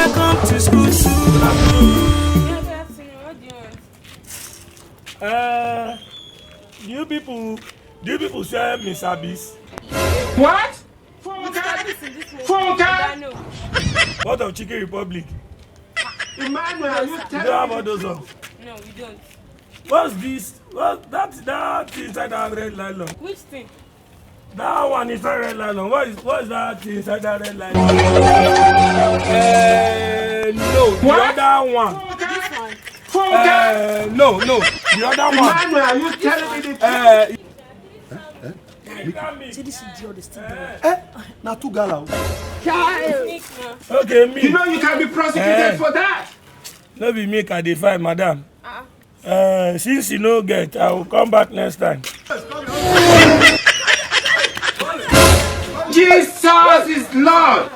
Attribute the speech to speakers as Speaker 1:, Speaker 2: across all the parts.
Speaker 1: Welcome to school too. Do you people sell Miss Abis?
Speaker 2: What? Funka?
Speaker 1: What of Chicken Republic?
Speaker 2: Emmanuel, are you
Speaker 1: You don't
Speaker 2: telling
Speaker 1: have
Speaker 2: me?
Speaker 1: all those ones?
Speaker 3: No, we don't.
Speaker 1: What's this? What that thing inside that red nylon?
Speaker 3: Which thing?
Speaker 1: That one inside red nylon. What is that thing inside that red nylon? No,
Speaker 2: What?
Speaker 1: the other one.
Speaker 3: This one.
Speaker 2: Funka?
Speaker 1: No, the other one.
Speaker 2: Emmanuel, are you telling me the truth?
Speaker 4: See this is the still there.
Speaker 5: Na two gala.
Speaker 1: Okay, me.
Speaker 2: You know you can be prosecuted for that.
Speaker 1: No be make I define, madam. Since you no get, I will come back next time.
Speaker 2: Jesus is Lord.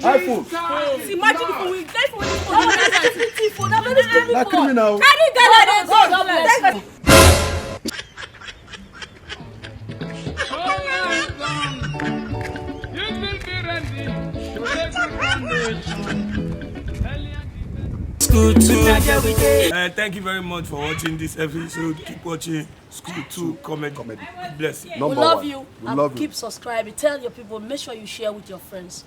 Speaker 5: iPhone.
Speaker 3: Imagine if we die for this phone.
Speaker 5: Na criminal.
Speaker 3: Carry Ghana, go.
Speaker 1: School 2. Thank you very much for watching this episode. Keep watching School 2 comedy. Bless you.
Speaker 4: We
Speaker 5: Number
Speaker 4: love
Speaker 5: one.
Speaker 4: you.
Speaker 5: We
Speaker 4: And
Speaker 5: love you.
Speaker 4: keep subscribing. Tell your people. Make sure you share with your friends.